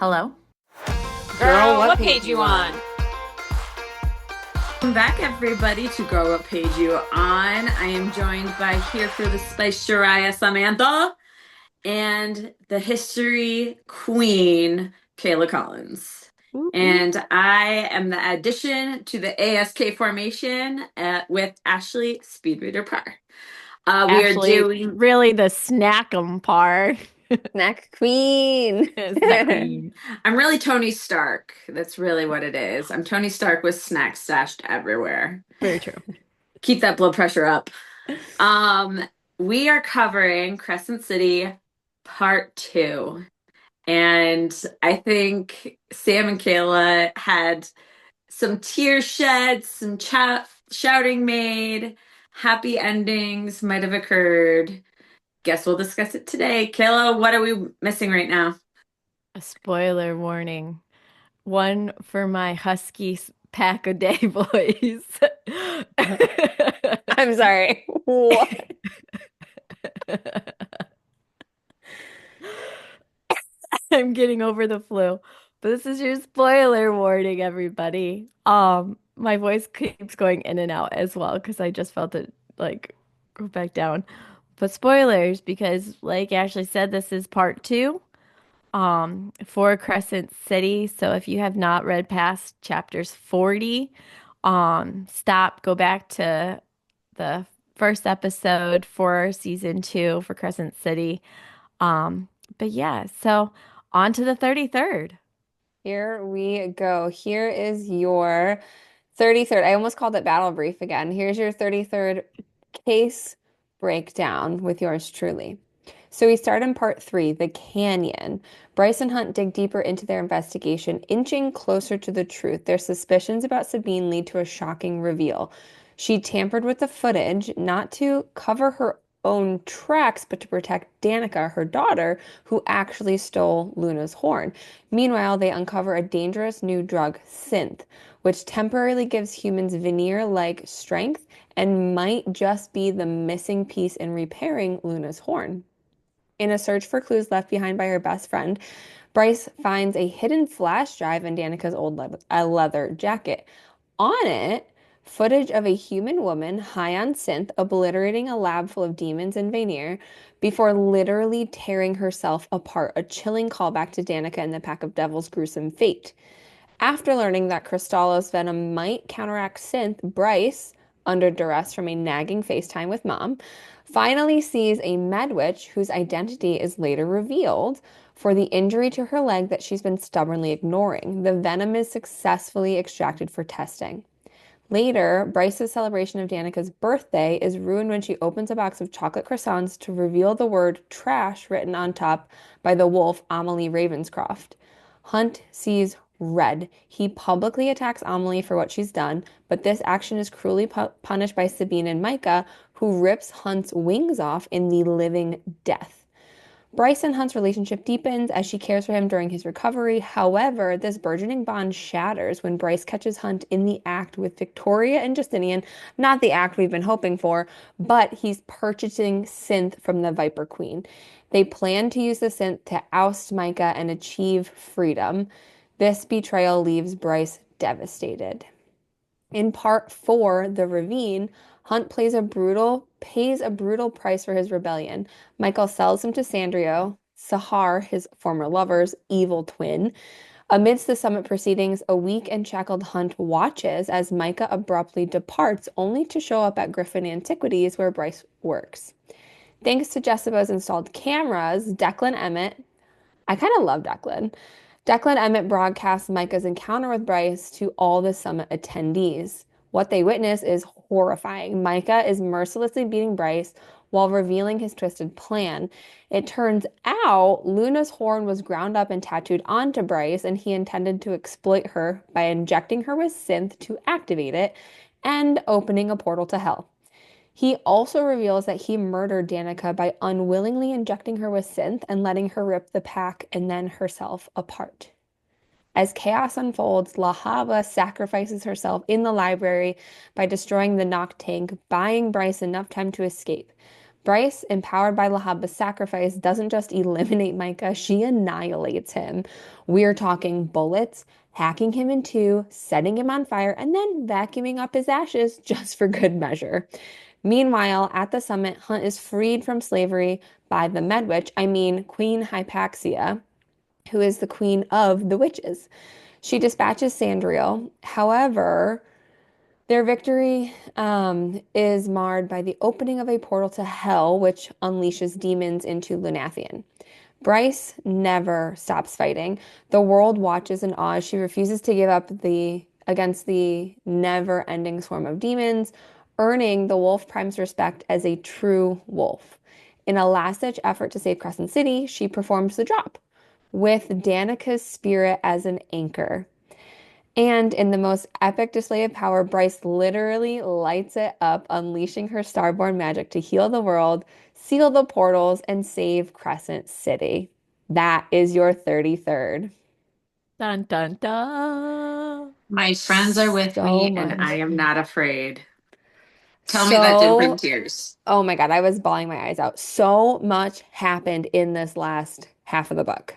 Hello. Girl, what page you on? Welcome back, everybody, to Grow Up Page You On. I am joined by here for the Spice Shariah Samantha and the history queen, Kayla Collins. Ooh, ooh. And I am the addition to the ASK formation with Ashley Speedreader Parr. We are Actually, doing really the snack 'em part. Snack queen. Snack Queen. I'm really Tony Stark. That's really what it is. I'm Tony Stark with snacks stashed everywhere. Very true. Keep that blood pressure up. Um, we are covering Crescent City Part 2. And I think Sam and Kayla had some tears shed, some shouting made, happy endings might have occurred. Guess we'll discuss it today. Kayla, what are we missing right now? A spoiler warning. One for my husky pack a day boys. I'm sorry. What? I'm getting over the flu. But this is your spoiler warning, everybody. My voice keeps going in and out as well because I just felt it like go back down. But spoilers, because like Ashley said, this is part two, for Crescent City. So if you have not read past chapters 40, stop, go back to the first episode for season two for Crescent City. Um, but yeah, so on to the 33rd. Here we go. Here is your 33rd. I almost called it battle brief again. Here's your 33rd case breakdown with yours truly. So we start in part three, the canyon. Bryce and Hunt dig deeper into their investigation, inching closer to the truth. Their suspicions about Sabine lead to a shocking reveal. She tampered with the footage, not to cover her own tracks, but to protect Danika, her daughter, who actually stole Luna's horn. Meanwhile, they uncover a dangerous new drug, synth, which temporarily gives humans veneer-like strength and might just be the missing piece in repairing Luna's horn. In a search for clues left behind by her best friend, Bryce finds a hidden flash drive in Danica's old leather jacket. On it, footage of a human woman high on synth obliterating a lab full of demons and Vanir before literally tearing herself apart, a chilling callback to Danika and the Pack of Devils' gruesome fate. After learning that Cristallo's venom might counteract synth, Bryce, under duress from a nagging FaceTime with Mom, finally sees a medwitch whose identity is later revealed for the injury to her leg that she's been stubbornly ignoring. The venom is successfully extracted for testing. Later, Bryce's celebration of Danica's birthday is ruined when she opens a box of chocolate croissants to reveal the word trash written on top by the wolf Amelie Ravenscroft. Hunt sees red. He publicly attacks Amelie for what she's done, but this action is cruelly punished by Sabine and Micah, who rips Hunt's wings off in the living death. Bryce and Hunt's relationship deepens as she cares for him during his recovery. However, this burgeoning bond shatters when Bryce catches Hunt in the act with Victoria and Justinian, not the act we've been hoping for, but he's purchasing synth from the Viper Queen. They plan to use the synth to oust Micah and achieve freedom. This betrayal leaves Bryce devastated. In part four, The Ravine, Hunt pays a brutal price for his rebellion. Michael sells him to Sandrio, Sahar, his former lover's evil twin. Amidst the summit proceedings, a weak and shackled Hunt watches as Micah abruptly departs, only to show up at Griffin Antiquities where Bryce works. Thanks to Jessica's installed cameras, Declan Emmett, I kind of love Declan. Declan Emmett broadcasts Micah's encounter with Bryce to all the summit attendees. What they witness is horrifying. Micah is mercilessly beating Bryce while revealing his twisted plan. It turns out Luna's horn was ground up and tattooed onto Bryce, and he intended to exploit her by injecting her with synth to activate it and opening a portal to hell. He also reveals that he murdered Danika by unwillingly injecting her with synth and letting her rip the pack and then herself apart. As chaos unfolds, Lahava sacrifices herself in the library by destroying the knock tank, buying Bryce enough time to escape. Bryce, empowered by Lahab's sacrifice, doesn't just eliminate Micah, she annihilates him. We're talking bullets, hacking him in two, setting him on fire, and then vacuuming up his ashes just for good measure. Meanwhile, at the summit, Hunt is freed from slavery by the Med Witch, I mean Queen Hypaxia, who is the queen of the witches. She dispatches Sandriel. However, their victory is marred by the opening of a portal to hell, which unleashes demons into Lunathian. Bryce never stops fighting. The world watches in awe as she refuses to give up the against the never-ending swarm of demons, earning the Wolf Prime's respect as a true wolf. In a last-ditch effort to save Crescent City, she performs the drop with Danika's spirit as an anchor. And in the most epic display of power, Bryce literally lights it up, unleashing her starborn magic to heal the world, seal the portals, and save Crescent City. That is your 33rd. Dun dun dun. My friends are with So me and I much. am not afraid. Tell me that didn't bring So, tears. oh my God, I was bawling my eyes out. So much happened in this last half of the book.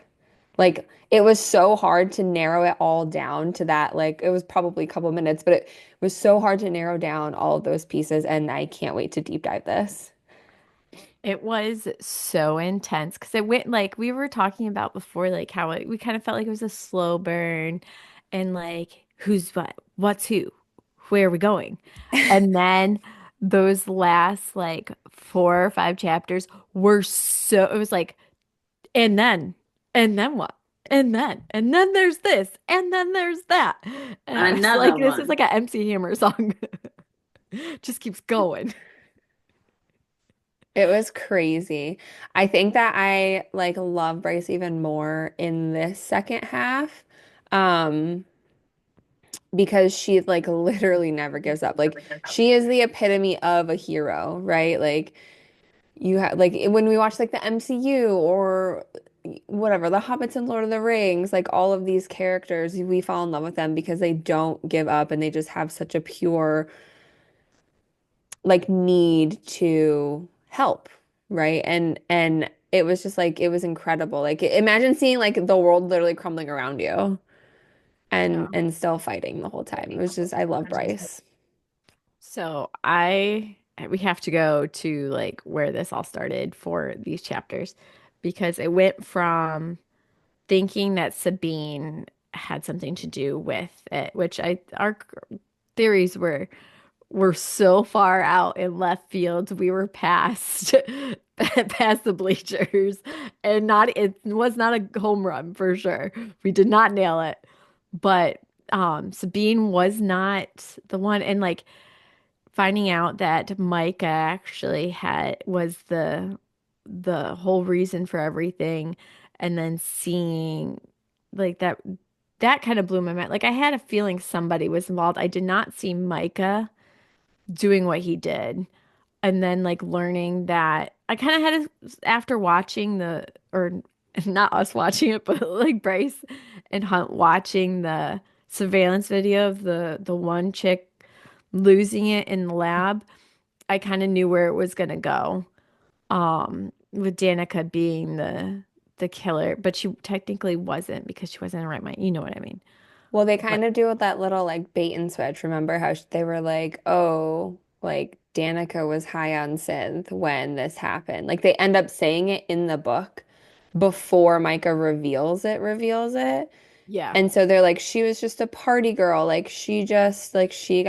Like, it was so hard to narrow it all down to that. Like, it was probably a couple of minutes, but it was so hard to narrow down all of those pieces. And I can't wait to deep dive this. It was so intense because it went like we were talking about before, like how we kind of felt like it was a slow burn and like who's what, what's who, where are we going? And then those last like 4 or 5 chapters were so, it was like, and then what? And then there's this, and then there's that. And I was Another like, this is one. like a MC Hammer song. Just keeps going. It was crazy. I think that I like love Bryce even more in this second half. Um, because she like literally never gives up. Like she is the epitome of a hero, right? Like you have like when we watch like the MCU or whatever, The Hobbits and Lord of the Rings, like all of these characters, we fall in love with them because they don't give up and they just have such a pure like need to help, right? And it was just like it was incredible. Like imagine seeing like the world literally crumbling around you Yeah. and still fighting the whole time. It was just I love Bryce. So we have to go to like where this all started for these chapters because it went from thinking that Sabine had something to do with it, which our theories were so far out in left field. We were past past the bleachers and not it was not a home run for sure. We did not nail it. But Sabine was not the one and like finding out that Micah actually had was the whole reason for everything and then seeing like that kind of blew my mind. Like I had a feeling somebody was involved. I did not see Micah doing what he did. And then like learning that I kind of had after watching the or not us watching it, but like Bryce and Hunt watching the surveillance video of the one chick losing it in the lab, I kind of knew where it was gonna go. With Danica being the killer, but she technically wasn't because she wasn't in the right mind. You know what I mean? Well, they But kind of do with that little like bait and switch. Remember how they were like, "Oh, like Danica was high on synth when this happened." Like they end up saying it in the book before Micah reveals it. yeah, And so they're like, she was just a party girl. Like she just like she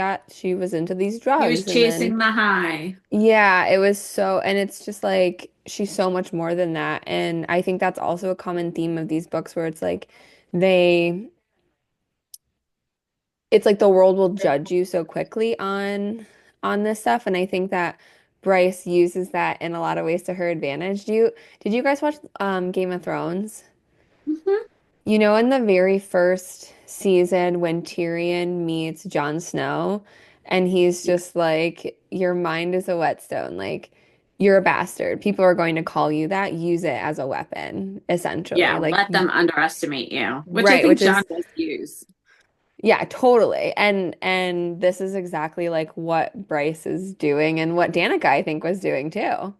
was into these He was drugs. And then chasing the high. yeah, it was so and it's just like she's so much more than that. And I think that's also a common theme of these books where it's like they it's like the world will judge you so quickly on this stuff. And I think that Bryce uses that in a lot of ways to her advantage. Did you guys watch Game of Thrones? Mhm. You know, in the very first season when Tyrion meets Jon Snow, and he's Yeah. just like, your mind is a whetstone. Like, you're a bastard. People are going to call you that. Use it as a weapon, essentially. Yeah, Like, let them underestimate you, which I right, think which John is does use. yeah, totally. And this is exactly like what Bryce is doing and what Danica I think was doing too.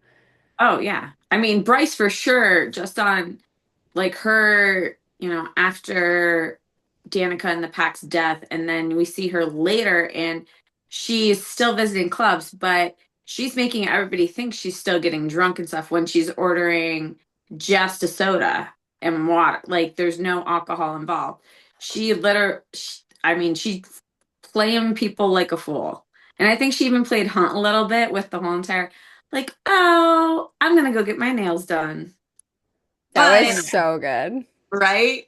Oh yeah. I mean, Bryce for sure, just on like her, after Danica and the Pack's death, and then we see her later and she's still visiting clubs, but she's making everybody think she's still getting drunk and stuff when she's ordering just a soda and water. Like there's no alcohol involved. I mean, she's playing people like a fool. And I think she even played Hunt a little bit with the whole entire, like, oh, I'm gonna go get my nails done. That was But, so good. right?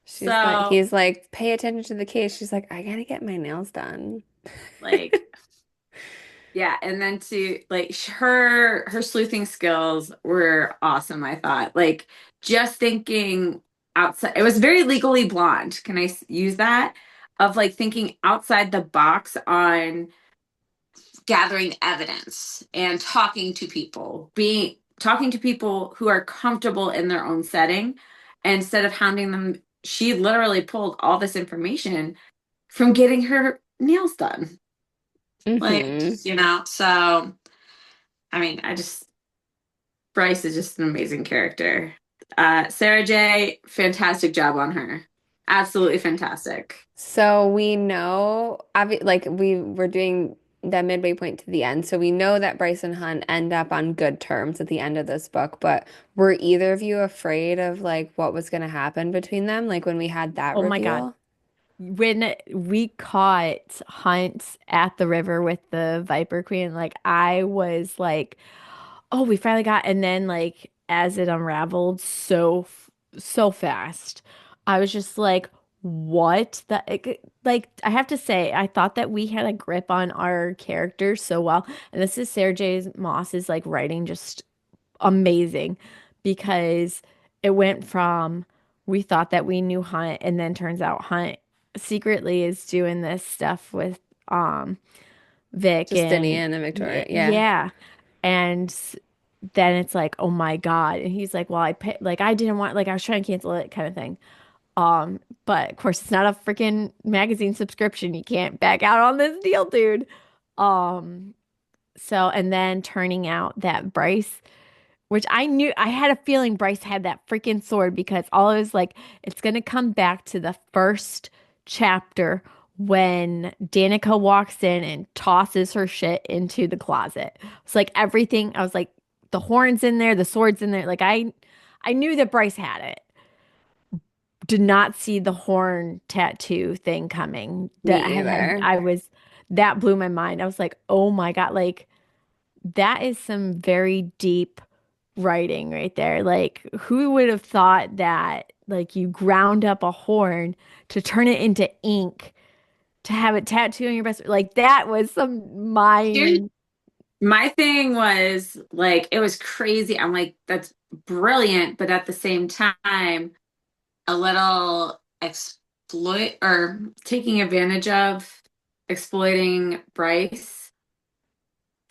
So, He's like, pay attention to the case. She's like, I gotta get my nails done. like, yeah, and then to like her sleuthing skills were awesome, I thought. Like just thinking outside, it was very Legally Blonde. Can I use that? Of like thinking outside the box on gathering evidence and talking to people who are comfortable in their own setting instead of hounding them. She literally pulled all this information from getting her nails done. Like, Hmm. so I mean, Bryce is just an amazing character. Sarah J, fantastic job on her. Absolutely fantastic. So we know, like we were doing the midway point to the end. So we know that Bryce and Hunt end up on good terms at the end of this book. But were either of you afraid of like what was going to happen between them? Like when we had that Oh my God. reveal? When we caught Hunt at the river with the Viper Queen, like I was like, oh, we finally got, and then like as it unraveled so fast, I was just like, what like I have to say, I thought that we had a grip on our characters so well, and this is Sarah J. Maas's like writing just amazing because it went from we thought that we knew Hunt and then turns out Hunt secretly is doing this stuff with um Vic and Justinian and Victoria. Yeah. yeah. And then it's like, oh my God. And he's like, well, like I didn't want like I was trying to cancel it kind of thing. But of course it's not a freaking magazine subscription. You can't back out on this deal, dude. Um, so and then turning out that Bryce, which I knew I had a feeling Bryce had that freaking sword because all it was like, it's gonna come back to the first chapter when Danica walks in and tosses her shit into the closet. It's like everything, I was like, the horn's in there, the sword's in there. Like I knew that Bryce had it. Did not see the horn tattoo thing coming. That Me either. I was that blew my mind. I was like, oh my God, like that is some very deep writing right there. Like, who would have thought that, like, you ground up a horn to turn it into ink to have it tattooed on your breast? Like, that was some Here's mind. my thing was like it was crazy. I'm like, that's brilliant, but at the same time, a little exploit or taking advantage of exploiting Bryce.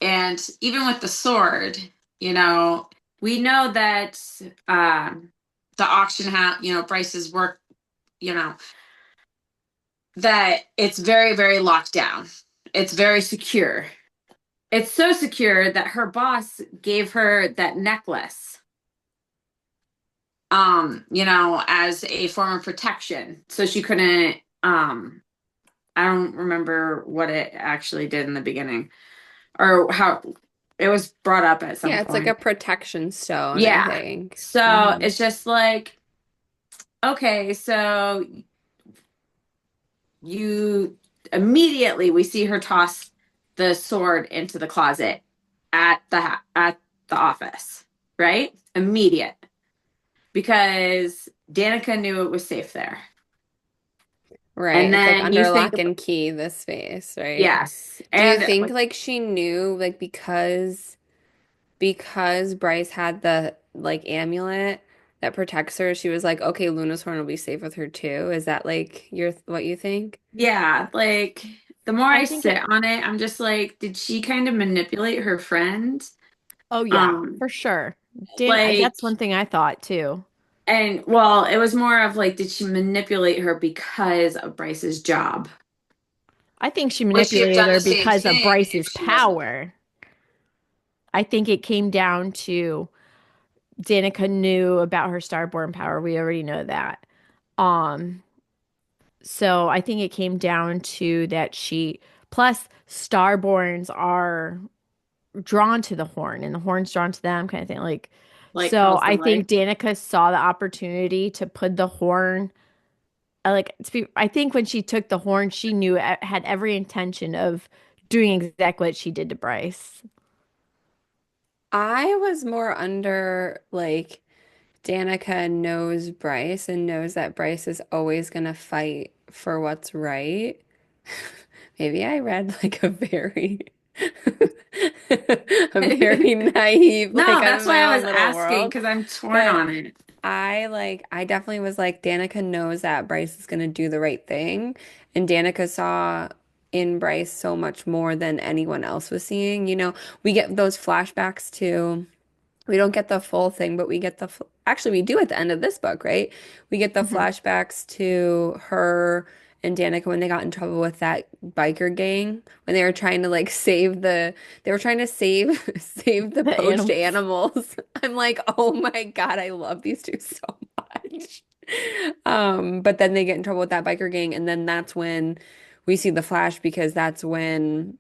And even with the sword, we know that the auction house, Bryce's work, you know, that it's very, very locked down. It's very secure. It's so secure that her boss gave her that necklace, as a form of protection. So she couldn't, I don't remember what it actually did in the beginning or how it was brought up at some Yeah, it's like a point. protection stone, I Yeah. think. So Hmm. it's just like, okay, so you immediately we see her toss the sword into the closet at the office, right? Immediate. Because Danica knew it was safe there. Right. And It's like then you under think lock about, and key, this space, right? yes. Do you And think like she knew like because Bryce had the like amulet that protects her, she was like, okay, Luna's horn will be safe with her too. Is that like what you think? yeah, like the more I I think sit it, on it, I'm just like, did she kind of manipulate her friend? oh, yeah, Um, for sure. Dan, like that's one thing I thought too. And well, it was more of like, did she manipulate her because of Bryce's job? I think she Would she have manipulated done her the same because of thing if Bryce's she wasn't? power. I think it came down to Danica knew about her starborn power. We already know that. Um, so I think it came down to that she plus starborns are drawn to the horn and the horn's drawn to them kind of thing. Like Like so I think constantly. Danica saw the opportunity to put the horn I think when she took the horn, she knew had every intention of doing exactly what she did to Bryce. I was more under like Danica knows Bryce and knows that Bryce is always gonna fight for what's right. Maybe I read like a very a very naive, like No, I'm that's in why my I was own little asking world. because I'm torn But on it. I definitely was like Danica knows that Bryce is gonna do the right thing. And Danica saw in Bryce so much more than anyone else was seeing. We get those flashbacks too. We don't get the full thing, but we get actually we do at the end of this book, right? We get the Mhm. flashbacks to her and Danica when they got in trouble with that biker gang when they were trying to like they were trying to save save the The poached animals. animals. I'm like, "Oh my God, I love these two so much." But then they get in trouble with that biker gang and then that's when we see the flash because that's when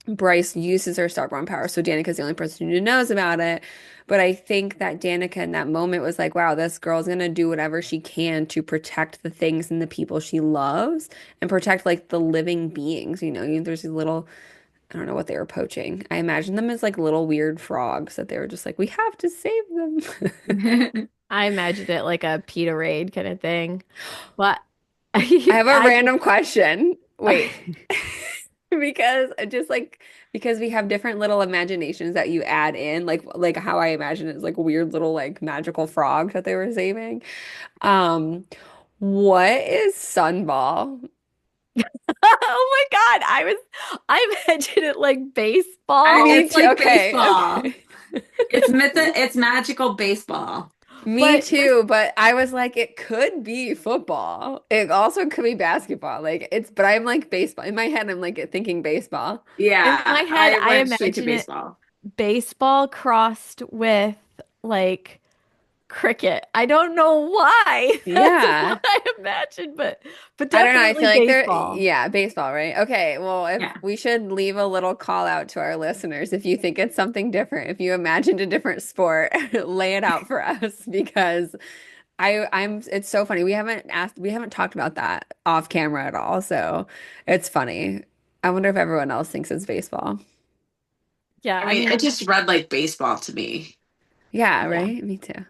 Bryce uses her Starborn power, so Danica's the only person who knows about it. But I think that Danica in that moment was like, wow, this girl's gonna do whatever she can to protect the things and the people she loves and protect like the living beings. There's these little, I don't know what they were poaching. I imagine them as like little weird frogs that they were just like, we have to save them. I imagined it like a Peter Raid kind of thing. But I have a I random question. Wait. Because just like because we have different little imaginations that you add in, like how I imagine it is like weird little like magical frog that they were saving. Um, what is Sunball? oh my God, I imagined it like baseball. Me It's too. like Okay, baseball. okay. It's magical baseball. Me But this too, but I was like, it could be football. It also could be basketball. But I'm like baseball. In my head, I'm like thinking baseball. in my Yeah, head, I I went straight to imagine it baseball. baseball crossed with like cricket. I don't know why. That's what Yeah. I imagined, but I don't know. I definitely feel like baseball. yeah, baseball, right? Okay. Well, if Yeah. we should leave a little call out to our listeners, if you think it's something different, if you imagined a different sport, lay it out for us because it's so funny. We haven't talked about that off camera at all. So it's funny. I wonder if everyone else thinks it's baseball. Yeah, I I mean, it mean, just read like baseball to me. Yeah, yeah. right? Me too.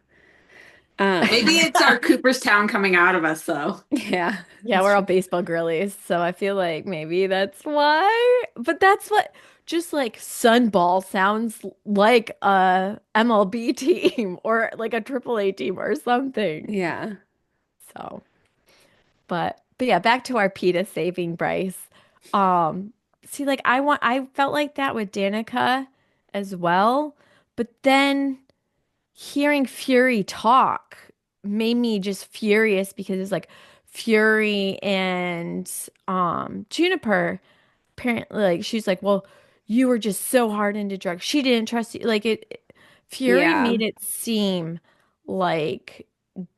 Maybe Um, it's our Cooperstown coming out of us, though. yeah, Yeah, that's we're all true. baseball girlies, so I feel like maybe that's why. But that's what just like Sunball sounds like a MLB team or like a AAA team or something. Yeah. So, but yeah, back to our PETA saving Bryce. Um, see, like I felt like that with Danica as well, but then hearing Fury talk made me just furious because it's like Fury and Juniper apparently like she's like, well, you were just so hard into drugs. She didn't trust you. Fury Yeah. made it seem like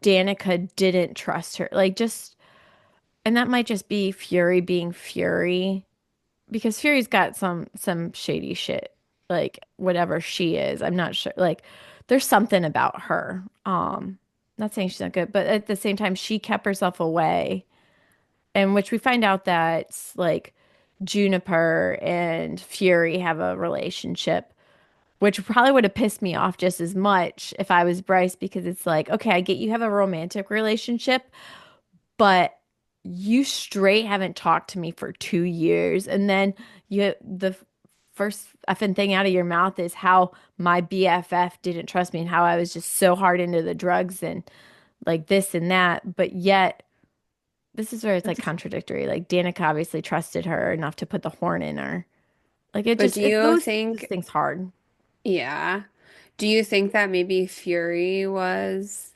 Danica didn't trust her. Like just and that might just be Fury being Fury because Fury's got some shady shit. Like whatever she is, I'm not sure. Like there's something about her. Not saying she's not good, but at the same time she kept herself away. And which we find out that like Juniper and Fury have a relationship, which probably would have pissed me off just as much if I was Bryce because it's like, okay, I get you have a romantic relationship, but you straight haven't talked to me for 2 years. And then the first effing thing out of your mouth is how my BFF didn't trust me and how I was just so hard into the drugs and like this and that. But yet, this is where it's like contradictory. Like Danica obviously trusted her enough to put the horn in her. Like But do it you those this think, thing's hard. yeah. Do you think that maybe Fury was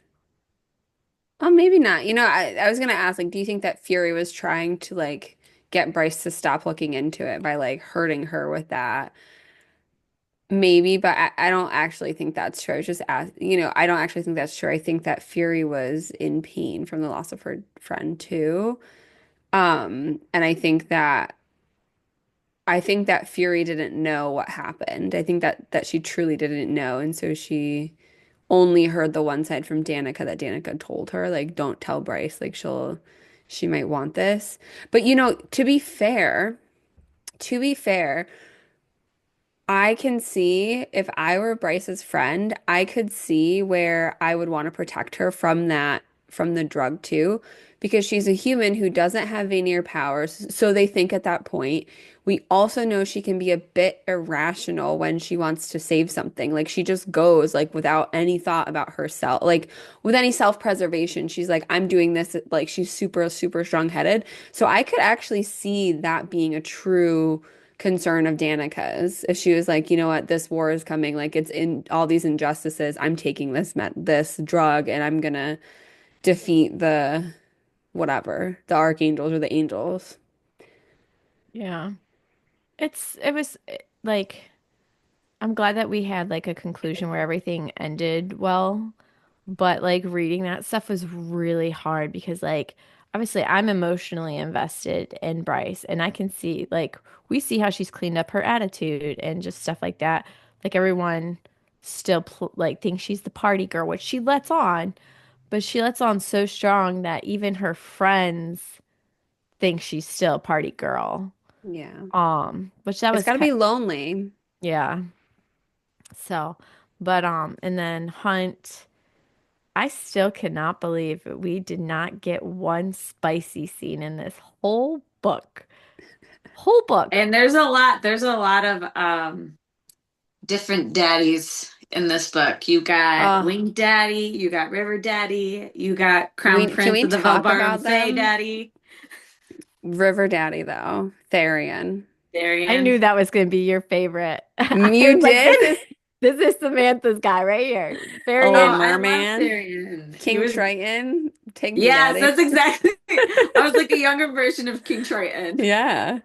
Oh, maybe not. I was gonna ask, like, do you think that Fury was trying to like get Bryce to stop looking into it by like hurting her with that? maybe, but I don't actually think that's true. I was just I don't actually think that's true. I think that Fury was in pain from the loss of her friend too. And I think that Fury didn't know what happened. I think that she truly didn't know, and so she only heard the one side from Danika that Danika told her, like, don't tell Bryce, like she might want this. But to be fair, I can see if I were Bryce's friend, I could see where I would want to protect her from from the drug too, because she's a human who doesn't have Vanir powers. So they think at that point. We also know she can be a bit irrational when she wants to save something. Like she just goes like without any thought about herself, like with any self-preservation. She's like, I'm doing this. Like she's super, super strong-headed. So I could actually see that being a true concern of Danica's if she was like, you know what, this war is coming, like it's in all these injustices. I'm taking this drug and I'm gonna defeat the whatever, the archangels or the angels. Yeah. It was like I'm glad that we had like a conclusion where everything ended well, but like reading that stuff was really hard because like obviously I'm emotionally invested in Bryce and I can see like we see how she's cleaned up her attitude and just stuff like that. Like everyone still pl like thinks she's the party girl, which she lets on, but she lets on so strong that even her friends think she's still a party girl. Yeah. Which that It's was got to kind be lonely. yeah. So, but and then Hunt, I still cannot believe that we did not get one spicy scene in this whole book. Whole book. And there's a lot of different daddies in this book. You got Uh, Wink Daddy, you got River Daddy, you got Crown can Prince we of the talk Velbarum about Fae them? Daddy, River Daddy though, Therian. I Darian. knew that was going to be your favorite. I was You like, did? this is Samantha's guy right here. A little Oh, Varian. I love merman. Darian. He King was, Triton. Take me, yes, daddy. that's exactly. I was like a younger version of King Triton. Yeah.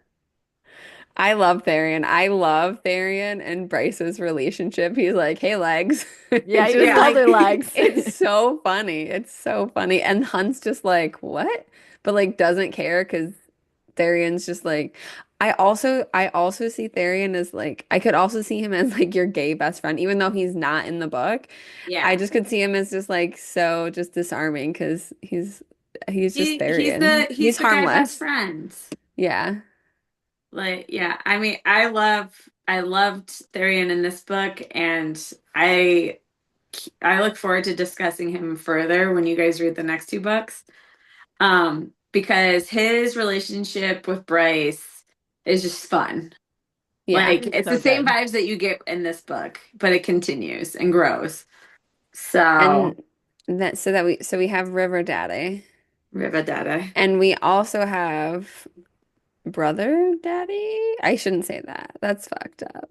I love Therian. I love Therian and Bryce's relationship. He's like, "Hey, legs." Yeah, It's he just just called Yeah. her like legs. it's so funny. It's so funny. And Hunt's just like, "What?" But like doesn't care because Therian's just like I also see Therian as like I could also see him as like your gay best friend, even though he's not in the book. I Yeah. just could see him as just like so just disarming because he's just Therian. He's He's the guy best harmless. friend. Yeah. Like, yeah, I mean, I loved Therian in this book, and I look forward to discussing him further when you guys read the next two books. Because his relationship with Bryce is just fun. Yeah. Like, It's it's the so same good. vibes that you get in this book, but it continues and grows. So, And that we have River Daddy. River Data. And we also have Brother Daddy. I shouldn't say that. That's fucked up.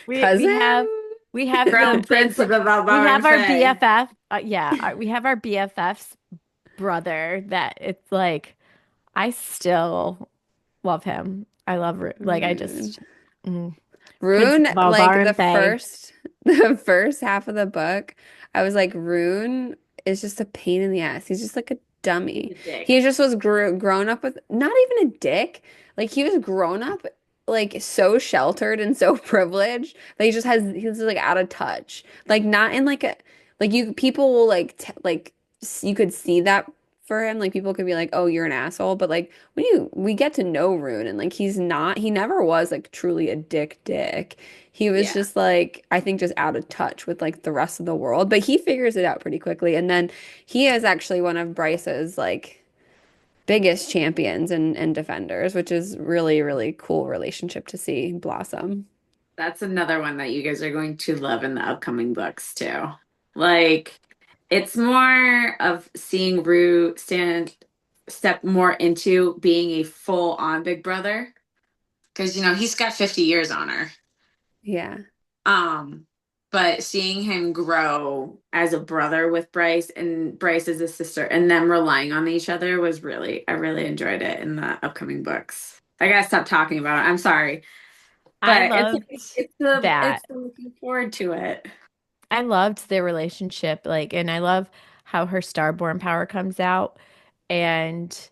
We we Cousin? have we have Crown Prince of the we Valbaran have our Fae. BFF. Yeah, we have our BFF's brother that it's like I still love him. I love like I Rune. just mm, Prince of Rune, like Balbaran Fae. the first half of the book, I was like, Rune is just a pain in the ass. He's just like a He's dummy. a dick. He just was grown up with not even a dick. Like he was grown up like so sheltered and so privileged that he's like out of touch. Like not in like a like you people will like you could see that for him. Like people could be like, "Oh, you're an asshole," but like we get to know Rune and like he never was like truly a dick. He was Yeah. just like I think just out of touch with like the rest of the world, but he figures it out pretty quickly. And then he is actually one of Bryce's like biggest champions and defenders, which is really really cool relationship to see blossom. That's another one that you guys are going to love in the upcoming books too. Like, it's more of seeing Rue step more into being a full on big brother. Because, he's got 50 years on her. Yeah. Um, but seeing him grow as a brother with Bryce and Bryce as a sister and them relying on each other I really enjoyed it in the upcoming books. I gotta stop talking about it. I'm sorry. I But loved it's that. the looking forward to it. I loved their relationship, like, and I love how her starborn power comes out, and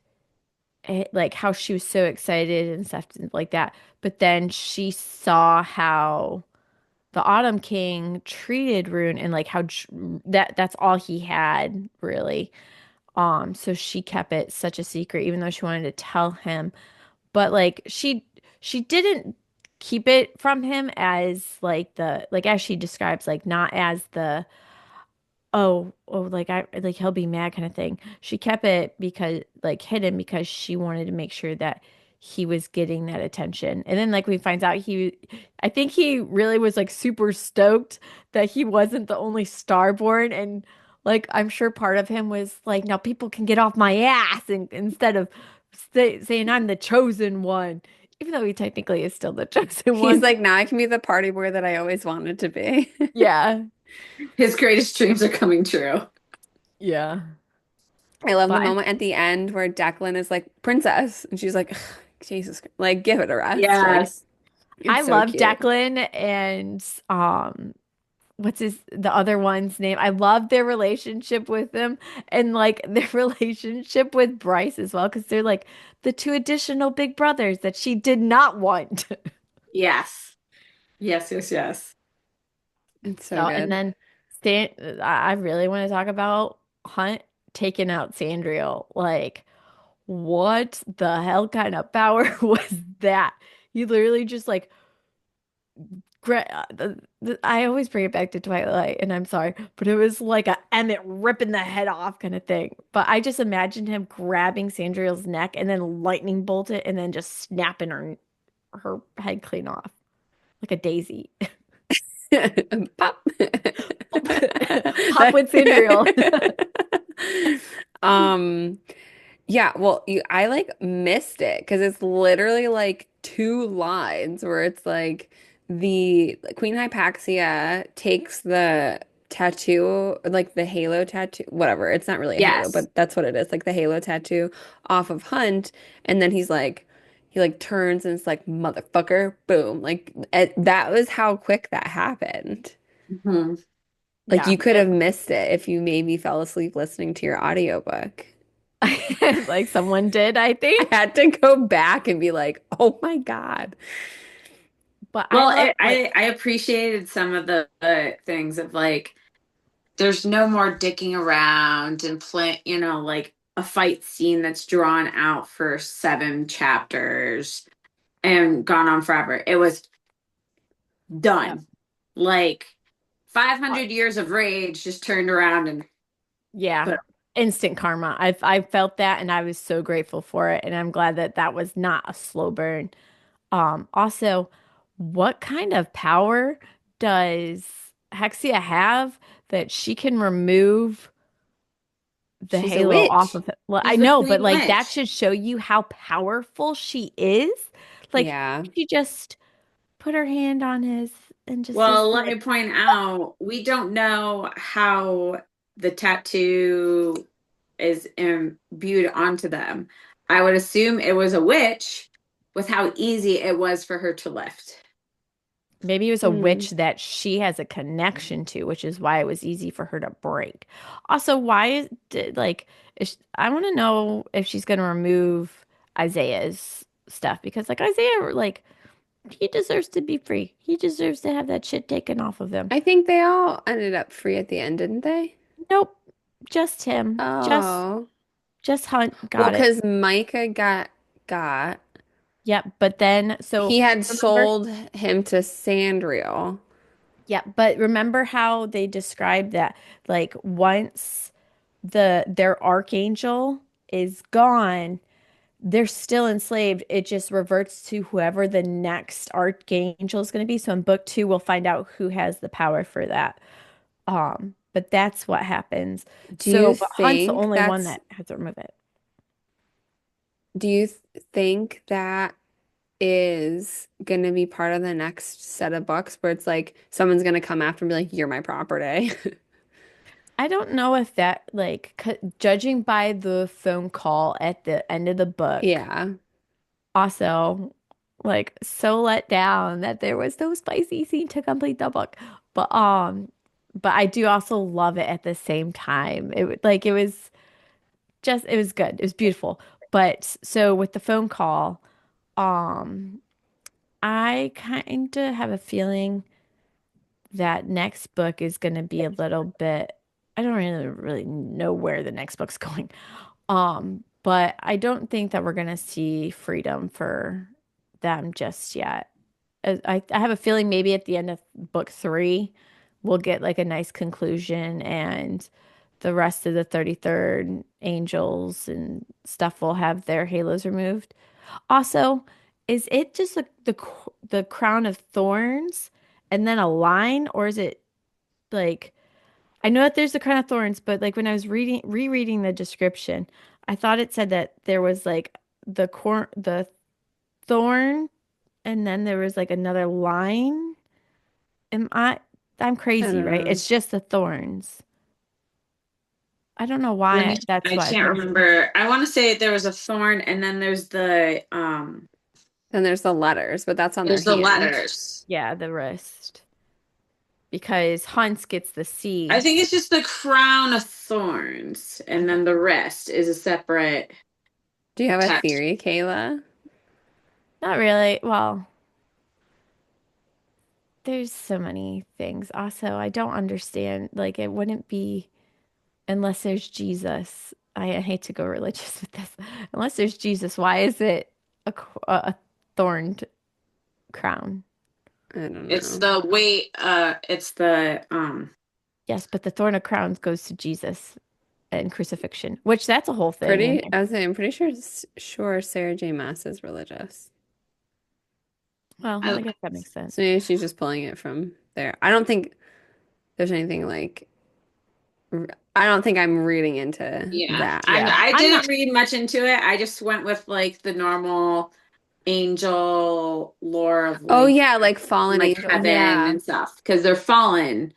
like how she was so excited and stuff like that. But then she saw how the Autumn King treated Rune, and like how that's all he had really. So she kept it such a secret, even though she wanted to tell him. But like she didn't keep it from him as like the like as she describes, like not as the oh, like I like he'll be mad kind of thing. She kept it because like hidden because she wanted to make sure that he was getting that attention. And then like we finds out I think he really was like super stoked that he wasn't the only starborn, and like I'm sure part of him was like, now people can get off my ass, and instead of saying I'm the chosen one, even though he technically is still the chosen He's one. like, now I can be the party boy that I always wanted to be. Yeah. His greatest dreams are coming true. Yeah. I love the But moment at the end where Declan is like, princess. And she's like, "Ugh, Jesus, like, give it a rest. Like, Yes. I it's so love cute. Declan and what's the other one's name? I love their relationship with them, and like their relationship with Bryce as well, because they're like the two additional big brothers that she did not want. Yes. Yes, yes, yes. It's so So, and good. then Stan, I really want to talk about Hunt taking out Sandriel. Like, what the hell kind of power was that? He literally just like I always bring it back to Twilight, and I'm sorry, but it was like a Emmett ripping the head off kind of thing. But I just imagined him grabbing Sandriel's neck and then lightning bolt it, and then just snapping her head clean off like a daisy. Pop. Pop with Sandriel. Um, yeah, well, I like missed it because it's literally like two lines where it's like the Queen Hypaxia takes the tattoo, like the halo tattoo, whatever. It's not really a halo, Yes. but that's what it is, like the halo tattoo off of Hunt, and then he like turns and it's like motherfucker, boom. Like that was how quick that happened. Mhm. Like Yeah, you could have missed it if you maybe fell asleep listening to your audiobook. like someone did, I I think. had to go back and be like, oh my God. But I Well, love like I appreciated some of the things of like there's no more dicking around and play, like a fight scene that's drawn out for 7 chapters and gone on forever. It was yeah, done. Like 500 years of rage just turned around and yeah, but instant karma. I felt that, and I was so grateful for it, and I'm glad that that was not a slow burn. Also, what kind of power does Hexia have that she can remove the She's a halo off witch. of it? Well, I she's the know, but queen like that witch. should show you how powerful she is. Like Yeah. she just put her hand on his and just was Well, let like, me point out, we don't know how the tattoo is imbued onto them. I would assume it was a witch with how easy it was for her to lift. maybe it was a Hmm. witch that she has a connection to, which is why it was easy for her to break. Also, why did like I want to know if she's going to remove Isaiah's stuff, because like Isaiah, like he deserves to be free. He deserves to have that shit taken off of him. I think they all ended up free at the end, didn't they? Nope, just him. Oh. Just Hunt Well, got it. because Micah got Yep, but then so he had remember. sold him to Sandriel. Yeah, but remember how they described that like once their archangel is gone, they're still enslaved. It just reverts to whoever the next archangel is going to be. So in book 2, we'll find out who has the power for that. But that's what happens. Do you So, but Hunt's the think only one that's that has to remove it. do you think that is gonna be part of the next set of books where it's like someone's gonna come after and be like, you're my property? I don't know if that like judging by the phone call at the end of the book. Yeah. Also, like so let down that there was no spicy scene to complete the book. But I do also love it at the same time. It was just it was good. It was beautiful. But so with the phone call, um I kind of have a feeling that next book is going to be a little bit, I don't really know where the next book's going. But I don't think that we're going to see freedom for them just yet. I have a feeling maybe at the end of book three, we'll get like a nice conclusion and the rest of the 33rd angels and stuff will have their halos removed. Also, is it just like the crown of thorns and then a line, or is it like I know that there's the crown of thorns, but like when I was rereading the description, I thought it said that there was like the thorn and then there was like another line. Am I'm I crazy, don't right? know. It's just the thorns. I don't know Let me, why that's I what I can't put. remember. I want to say there was a thorn and then Then there's the letters, but that's on their there's the hand. letters. Yeah, the wrist. Because Hans gets the I think seeds. it's just the crown of thorns and Okay. then the rest is a separate Do you have a text. theory, Kayla? Not really. Well, there's so many things. Also, I don't understand. Like, it wouldn't be unless there's Jesus. I hate to go religious with this. Unless there's Jesus, why is it a thorned crown? I don't It's know. the weight, it's the Yes, but the thorn of crowns goes to Jesus and crucifixion, which that's a whole thing in there. I was saying, I'm pretty sure Sarah J. Maas is religious. Well, I, I guess that makes sense. So maybe she's just pulling it from there. I don't think there's anything like I don't think I'm reading into yeah. that. Yeah, I I'm not. didn't read much into it. I just went with like the normal angel lore of Oh like yeah, like fallen like angels. heaven Yeah. and stuff because they're fallen.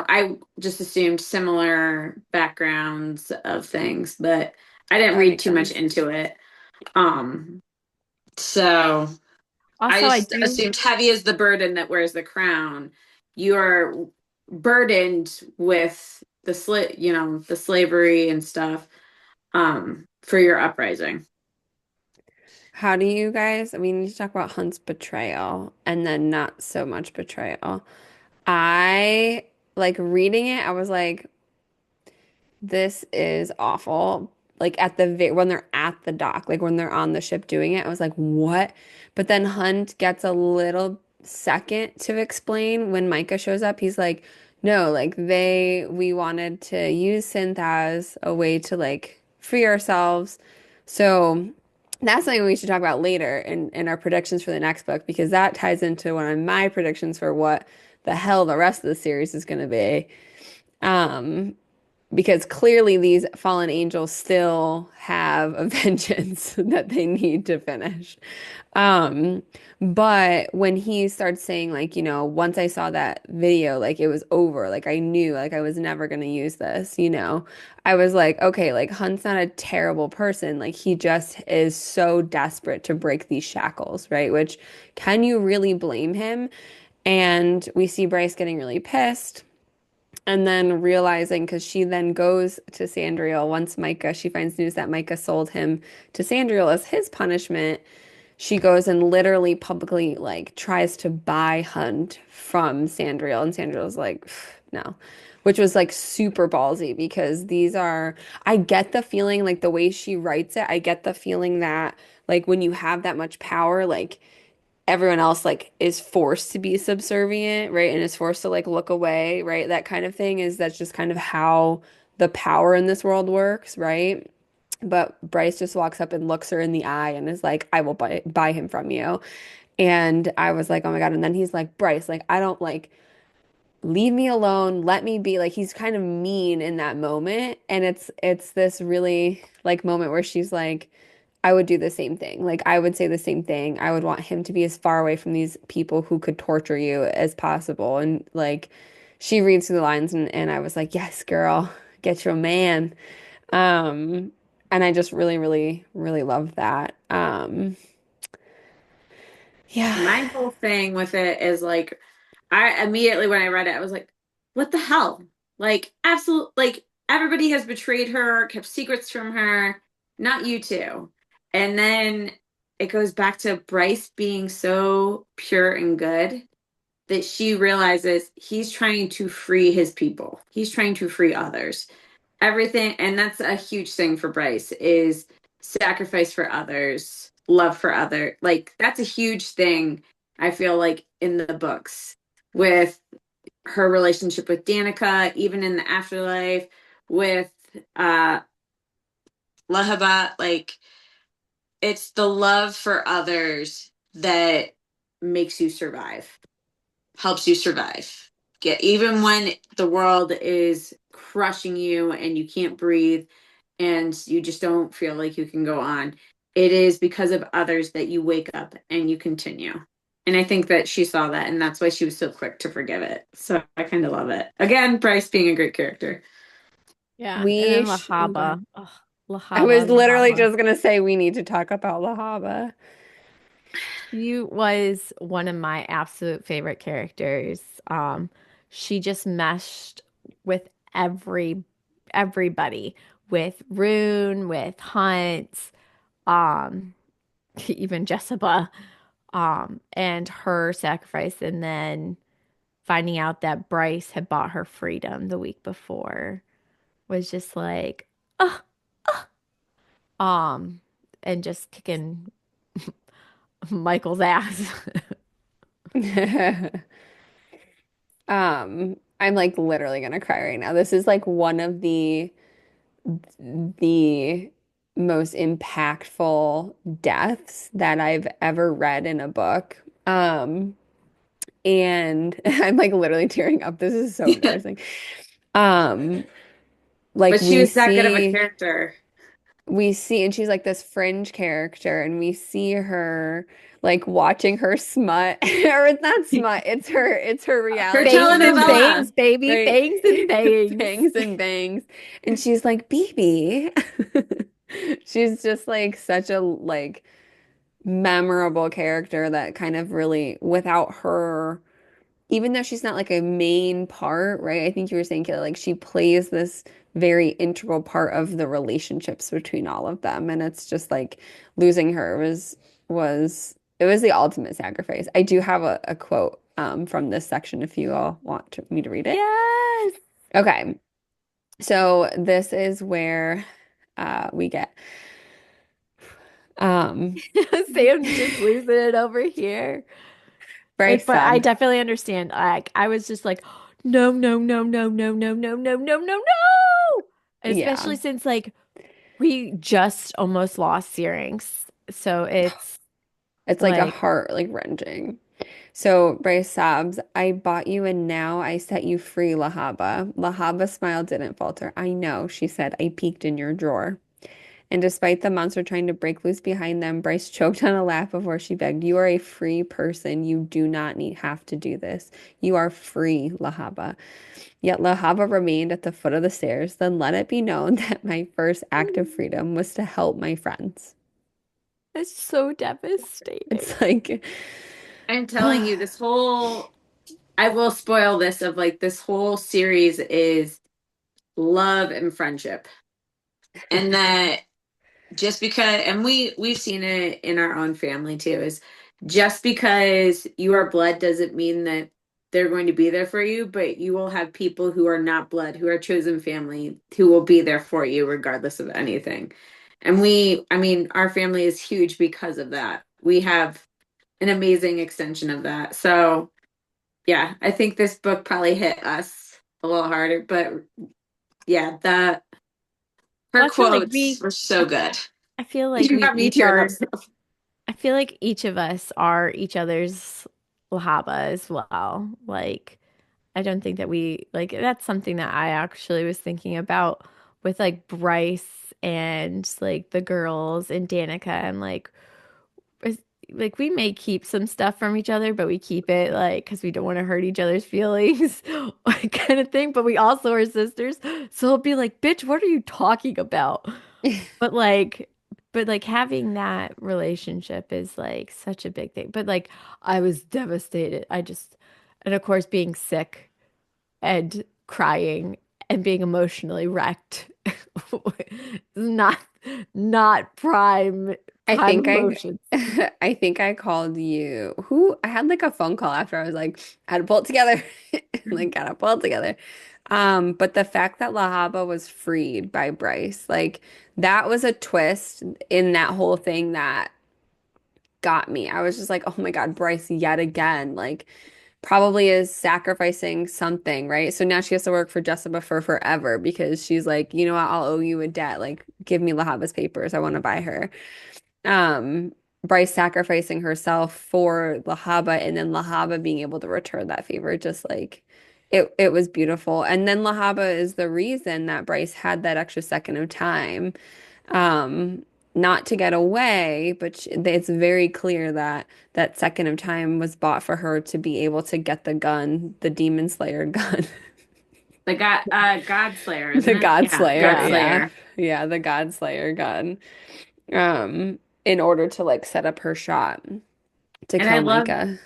I just assumed similar backgrounds of things, but I didn't That read makes too much sense. into it. Um, so I Also, I just do. assumed heavy is the burden that wears the crown. You are burdened with the slavery and stuff, for your uprising. How do you guys, we need to talk about Hunt's betrayal and then not so much betrayal. I like reading it, I was like, this is awful. Like when they're at the dock, like when they're on the ship doing it, I was like, what? But then Hunt gets a little second to explain when Micah shows up. He's like, no, like we wanted to use synth as a way to like free ourselves. So that's something we should talk about later in our predictions for the next book because that ties into one of my predictions for what the hell the rest of the series is going to be. Um, because clearly these fallen angels still have a vengeance that they need to finish. Um, but when he starts saying like, once I saw that video, like it was over, like I knew like I was never going to use this. I was like, okay, like Hunt's not a terrible person. Like he just is so desperate to break these shackles, right? Which can you really blame him? And we see Bryce getting really pissed. And then realizing, because she then goes to Sandriel once she finds news that Micah sold him to Sandriel as his punishment. She goes and literally publicly like tries to buy Hunt from Sandriel. And Sandriel's like, no, which was like super ballsy because I get the feeling like the way she writes it, I get the feeling that like when you have that much power, like everyone else like is forced to be subservient, right? And is forced to like look away, right? That kind of thing that's just kind of how the power in this world works, right? But Bryce just walks up and looks her in the eye and is like, I will buy him from you. And I was like, oh my God. And then he's like, Bryce, like, I don't like, leave me alone, let me be. Like, he's kind of mean in that moment. And it's this really like moment where she's like, I would do the same thing. Like I would say the same thing. I would want him to be as far away from these people who could torture you as possible. And like she reads through the lines and I was like, yes, girl, get your man. And I just really, really, really love that. Yeah. My whole thing with it is like, I immediately when I read it, I was like, what the hell? Like, absolute, like everybody has betrayed her, kept secrets from her, not you two. And then it goes back to Bryce being so pure and good that she realizes he's trying to free his people. He's trying to free others. Everything, and that's a huge thing for Bryce is sacrifice for others, love for other. Like that's a huge thing I feel like in the books with her relationship with Danika, even in the afterlife with uh Lahaba, like it's the love for others that makes you survive, helps you survive. Get even when the world is crushing you and you can't breathe and you just don't feel like you can go on. It is because of others that you wake up and you continue. And I think that she saw that and that's why she was so quick to forgive it. So I kind of love it. Again, Bryce being a great character. Yeah, and We then sh oh, go ahead. Lahaba. Oh, I was Lahaba, literally Lahaba. just gonna say we need to talk about Lahaba. She was one of my absolute favorite characters. She just meshed with everybody, with Rune, with Hunt, um, even Jessica, and her sacrifice, and then finding out that Bryce had bought her freedom the week before was just like, oh, um, and just kicking Michael's ass. I'm like literally gonna cry right now. This is like one of the most impactful deaths that I've ever read in a book. And I'm like literally tearing up. This is so Yeah. embarrassing. Um, like But she was that good of a character. we see, and she's like this fringe character, and we see her like watching her smut, or it's not smut, it's her Her reality Bangs and TV, bangs, telenovela. baby. right? Bangs and bangs. Bangs and bangs. And she's like, BB. She's just like such a like memorable character that kind of really without her even though she's not like a main part, right? I think you were saying, Kayla, like she plays this very integral part of the relationships between all of them. And it's just like losing her was it was the ultimate sacrifice. I do have a quote from this section if you all want me to read it. Yes. Okay. So this is where we get um Sam's just losing it over here. Bryce But I said, definitely understand. Like I was just like, no, no, no, no, no, no, no, no, no, no, no. And yeah, especially since like we just almost lost Syrinx. So it's it's like a like heart like wrenching. So Bryce sobs, I bought you and now I set you free, Lahaba. Lahaba's smile didn't falter. I know, she said. I peeked in your drawer. And despite the monster trying to break loose behind them, Bryce choked on a laugh before she begged, you are a free person. You do not have to do this. You are free, Lahaba. Yet Lahaba remained at the foot of the stairs. Then let it be known that my first act of freedom was to help my friends. it's so devastating. It's like, I'm telling you, I will spoil this of like this whole series is love and friendship. And that just because and we've seen it in our own family too is just because you are blood doesn't mean that they're going to be there for you, but you will have people who are not blood, who are chosen family, who will be there for you regardless of anything. And I mean, our family is huge because of that. We have an amazing extension of that. So yeah, I think this book probably hit us a little harder, but yeah, that Well, her I feel like quotes were so good. I feel like You we got me each tearing up are stuff. I feel like each of us are each other's Lahaba as well. Like I don't think that we like that's something that I actually was thinking about with like Bryce and like the girls and Danica and like is, like we may keep some stuff from each other, but we keep it like because we don't want to hurt each other's feelings, kind of thing. But we also are sisters, so it'll be like, bitch, what are you talking about? But like. but like having that relationship is like such a big thing. But like I was devastated. And of course being sick and crying and being emotionally wrecked not not I prime think I emotions. I think I called you. Who I had like a phone call after I was like, I had to pull it together. Like gotta pull it together. But the fact that Lahaba was freed by Bryce, like that was a twist in that whole thing that got me. I was just like, oh my God, Bryce yet again, like probably is sacrificing something, right? So now she has to work for Jessica for forever because she's like, you know what, I'll owe you a debt. Like, give me Lahaba's papers. I want to buy her. um Bryce sacrificing herself for Lahaba and then Lahaba being able to return that favor just like it was beautiful. And then Lahaba is the reason that Bryce had that extra second of time. Um not to get away, but it's very clear that that second of time was bought for her to be able to get the gun, the Demon Slayer gun. The God Slayer, isn't The it? God Yeah, Slayer, God Yeah. yeah. Slayer. Yeah, the God Slayer gun. In order to like set up her shot to And kill Micah.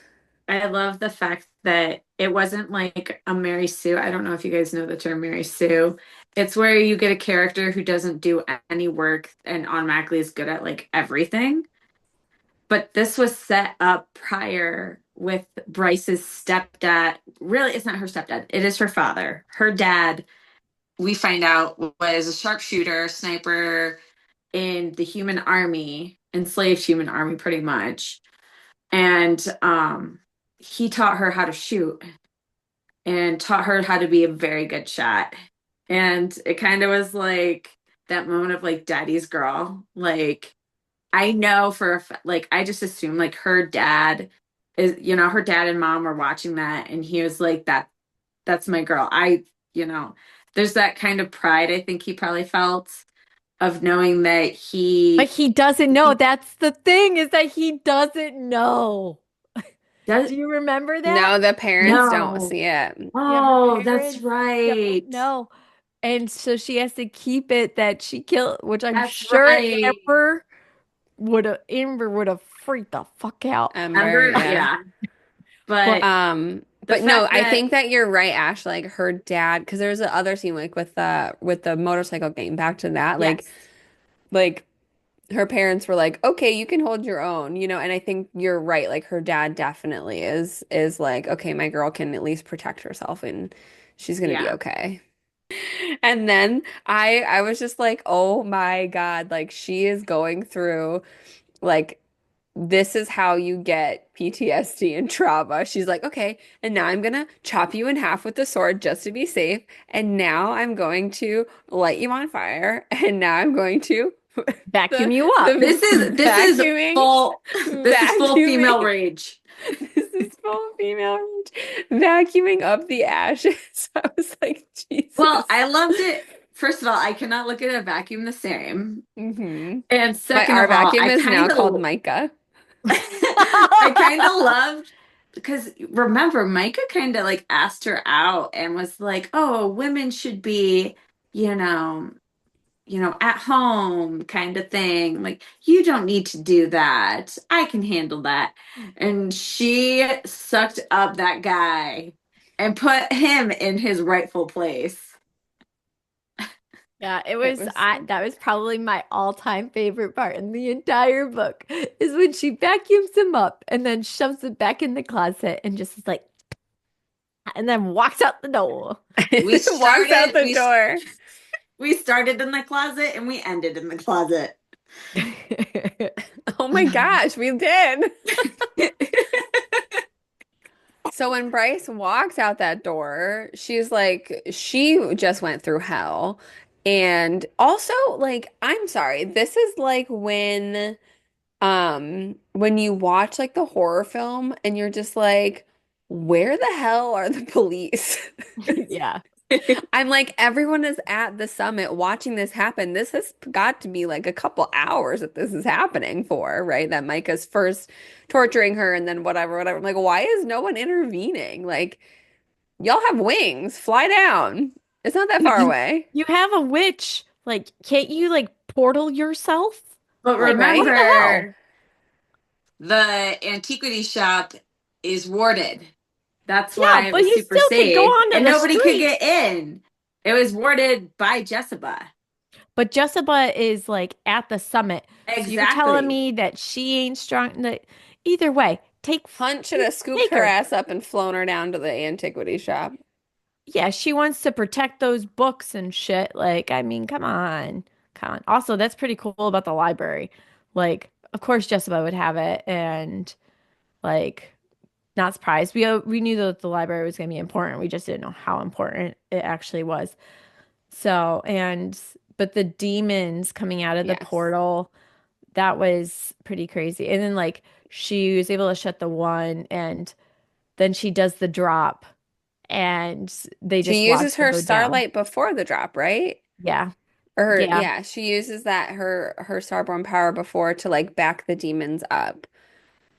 I love the fact that it wasn't like a Mary Sue. I don't know if you guys know the term Mary Sue. It's where you get a character who doesn't do any work and automatically is good at like everything. But this was set up prior with Bryce's stepdad. Really, it's not her stepdad. It is her father. Her dad, we find out, was a sharpshooter, sniper in the human army, enslaved human army, pretty much. And he taught her how to shoot and taught her how to be a very good shot. And it kind of was like that moment of like daddy's girl. Like I know for like I just assume like her dad is, her dad and mom were watching that and he was like that's my girl. You know, there's that kind of pride I think he probably felt of knowing that But he he doesn't know. he That's the thing is that he doesn't know. does Do you remember that? No, the parents don't no. see it. Yeah, her Oh, that's parents don't right. know. And so she has to keep it that she killed, which I'm That's sure right. Amber would have freaked the fuck out. Ember, Ember, yeah. yeah. But But the But no, fact I that think that you're right, Ash. Like her dad, because there's the other scene like with the motorcycle game. Back to that, yes. like her parents were like, okay, you can hold your own, you know. And I think you're right. Like her dad definitely is like, okay, my girl can at least protect herself and she's gonna be Yeah. okay. And then I was just like, oh my God, like she is going through like this is how you get PTSD and trauma. She's like, okay, and now I'm gonna chop you in half with the sword just to be safe. And now I'm going to light you on fire. And now I'm going to vacuum the you up. This is vacuuming, full this is full female vacuuming. rage. This is full female rage. Vacuuming up the ashes. I was like, Well, Jesus. I loved it. First of all, I cannot look at a vacuum the same. Hmm. And But second our of all, vacuum is now called Micah. I kind of loved because remember, Micah kind of like asked her out and was like, "Oh, women should be, you know, at home kind of thing. Like, you don't need to do that. I can handle that." And she sucked up that guy and put him in his rightful place. Yeah, it It was was that was probably my all-time favorite part in the entire book is when she vacuums him up and then shoves it back in the closet and just is like and then walks out the door. We walks out started the we door. we started in the closet and we ended in the closet. Oh my gosh, we did. So when Bryce walks out that door, she's like, she just went through hell. And also, like, I'm sorry, this is like when you watch like the horror film and you're just like, where the hell are the police? Yeah. I'm like, everyone is at the summit watching this happen. This has got to be like a couple hours that this is happening for, right? That Micah's first torturing her and then whatever, whatever. I'm like, why is no one intervening? Like, y'all have wings, fly down. It's not that far You away. you have a witch. Like, can't you like portal yourself? But Like, What right? the hell? remember, the antiquity shop is warded. That's Yeah, why it but was you super still could go safe, onto and the nobody could street. get in. It was warded by Jessica. But Jessica is like at the summit. So you're telling Exactly. me that she ain't strong. Either way, Hunt should have scooped take her her. ass up and flown her down to the antiquity shop. Yeah, she wants to protect those books and shit. Like, I mean, come on. Come on. Also, that's pretty cool about the library. Like, of course Jessica would have it and like not surprised. We knew that the library was going to be important. We just didn't know how important it actually was. So, and but the demons coming out of the Yes. portal, that was pretty crazy. And then like she was able to shut the one and then she does the drop and they She just watch uses her her go down. starlight before the drop, right? Yeah. Or Yeah. yeah, she uses that her starborn power before to like back the demons up,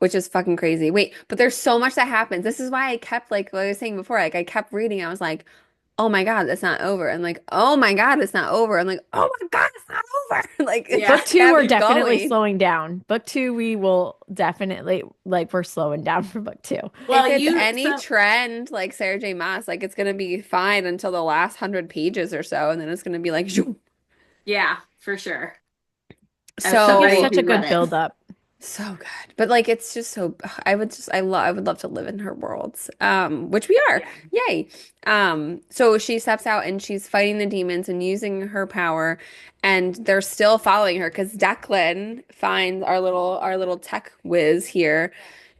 which is fucking crazy. Wait, but there's so much that happens. This is why I kept like what I was saying before, like I kept reading. I was like, "Oh my God, it's not over." And like, "Oh my God, it's not over." I'm like, "Oh my God, it's not over." Like it Yeah. Book just two, kept we're definitely going. slowing down. Book two, we will definitely like we're slowing down for book two. If Well, it's you any so trend like Sarah J. Maas, like it's gonna be fine until the last 100 pages or so, and then it's gonna be like, zoom. yeah, for sure. As She gives somebody So such a who read good it. build up. so good. But like it's just so I would love to live in her worlds. Which we are. Yeah. Yay. So she steps out and she's fighting the demons and using her power and they're still following her because Declan finds our little tech whiz here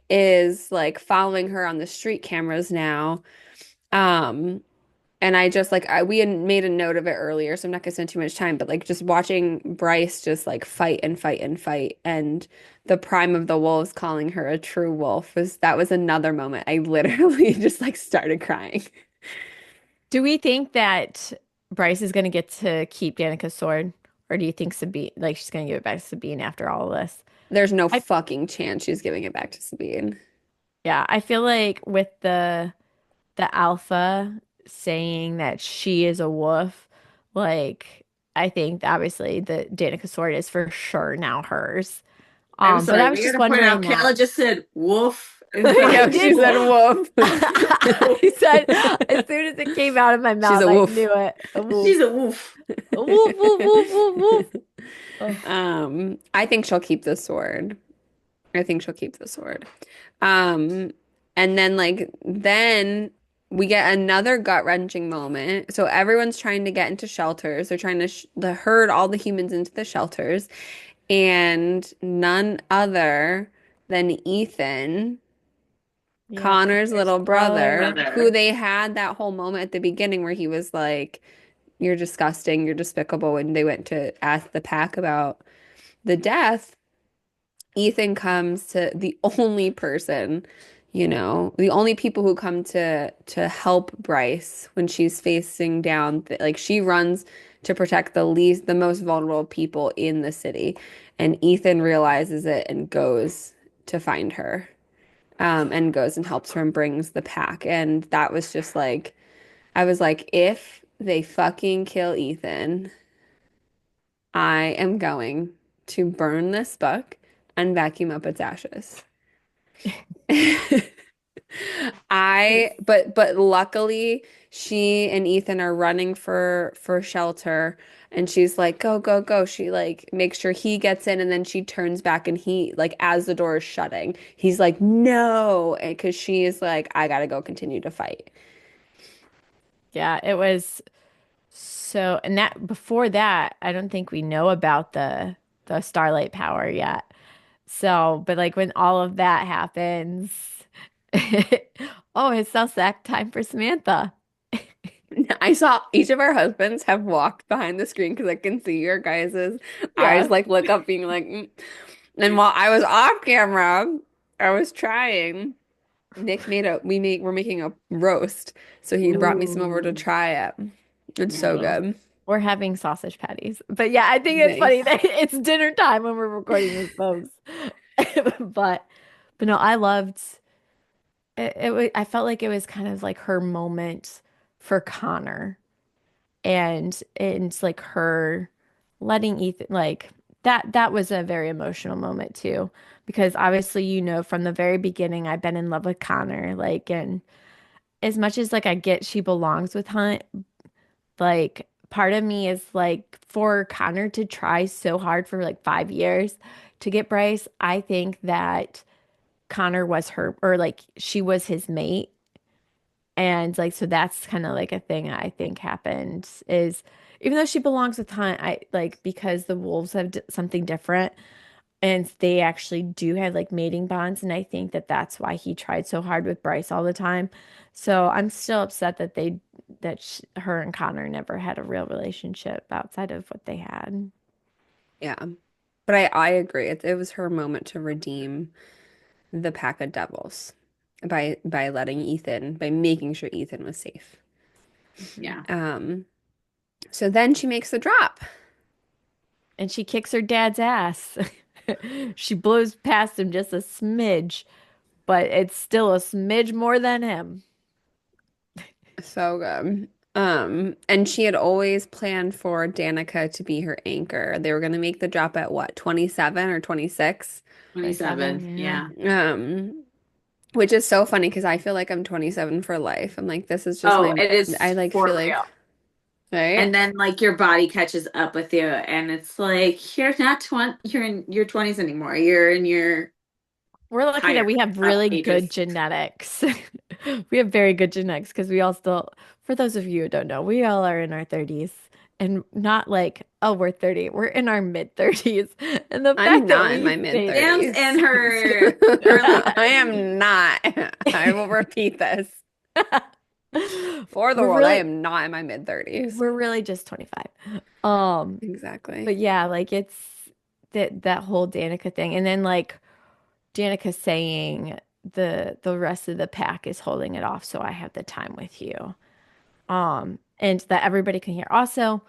is like following her on the street cameras now. Um and I just like we had made a note of it earlier, so I'm not gonna spend too much time, but like just watching Bryce just like fight and fight and fight, and the prime of the wolves calling her a true wolf was that was another moment. I literally just like started crying. Do we think that Bryce is going to get to keep Danica's sword, or do you think Sabine, like she's going to give it back to Sabine after all of this? There's no I fucking chance she's giving it back to Sabine. Yeah, I feel like with the alpha saying that she is a wolf, like I think obviously the Danica sword is for sure now hers. I'm But I sorry, was we just gotta point wondering out that. Kayla just said wolf instead I I of know she did. said wolf. wolf. I said as soon as it came out of my She's mouth, a I wolf. knew it. A wolf. She's a wolf. A wolf, wolf, wolf, wolf, wolf. Oh, I think she'll keep the sword. I think she'll keep the sword. Um, and then then we get another gut-wrenching moment. So everyone's trying to get into shelters. They're trying to sh the herd all the humans into the shelters, and none other than Ethan, yeah, Connor's Connor's little brother, brother. who Brother. they had that whole moment at the beginning where he was like, "You're disgusting, you're despicable," when they went to ask the pack about the death. Ethan comes to the only person, the only people who come to help Bryce when she's facing down, like she runs to protect the most vulnerable people in the city, and Ethan realizes it and goes to find her, and goes and helps her and brings the pack, and that was just like, I was like, if they fucking kill Ethan, I am going to burn this book and vacuum up its ashes. But luckily she and Ethan are running for shelter and she's like, go, go, go. She like makes sure he gets in and then she turns back and he like as the door is shutting, he's like, no, and because she is like, I gotta go continue to fight. Yeah, it was so, and that before that, I don't think we know about the Starlight power yet. So, but like when all of that happens, oh, it's now sack time for Samantha. I saw each of our husbands have walked behind the screen because I can see your guys' eyes Yeah. like look up being like, And while I was off camera, I was trying. We're making a roast. So he brought me some over to Ooh, try it. It's so nice. good. We're having sausage patties. But yeah, I think it's funny Nice. that it's dinner time when we're recording this, folks. But but no, I loved I felt like it was kind of like her moment for Connor and it's like her letting Ethan like that was a very emotional moment too, because obviously, from the very beginning, I've been in love with Connor. Like, and as much as like I get she belongs with Hunt, like part of me is like for Connor to try so hard for like 5 years to get Bryce, I think that Connor was her or like she was his mate. And like so that's kind of like a thing I think happened is even though she belongs with Hunt, I like because the wolves have something different and they actually do have like mating bonds and I think that that's why he tried so hard with Bryce all the time. So I'm still upset that her and Connor never had a real relationship outside of what they had. Yeah. But I agree. It was her moment to redeem the pack of devils by letting Ethan, by making sure Ethan was safe. Yeah. Um, so then she makes the drop. And she kicks her dad's ass. She blows past him just a smidge, but it's still a smidge more than him. So good. And she had always planned for Danica to be her anchor. They were gonna make the drop at what, 27 or 26? 27. 27, yeah. Yeah. Which is so funny because I feel like I'm 27 for life. I'm like, this is just Oh, my, it I is like for feel like, real. right? And then like your body catches up with you and it's like you're not 20, you're in your 20s anymore. You're in your We're lucky that higher we have up really good ages. genetics. We have very good genetics because we all still, for those of you who don't know, we all are in our 30s and not like, oh, we're 30. We're in our mid 30s. And the I'm fact that not in my we've mid made it. Sam's in 30s. her early I 30s. am not. I will repeat this for the We're world. I really, am not in my mid 30s. we're really just 25. Um, Exactly. but yeah, like it's that whole Danica thing. And then like Danica saying the rest of the pack is holding it off, so I have the time with you. And that everybody can hear. Also,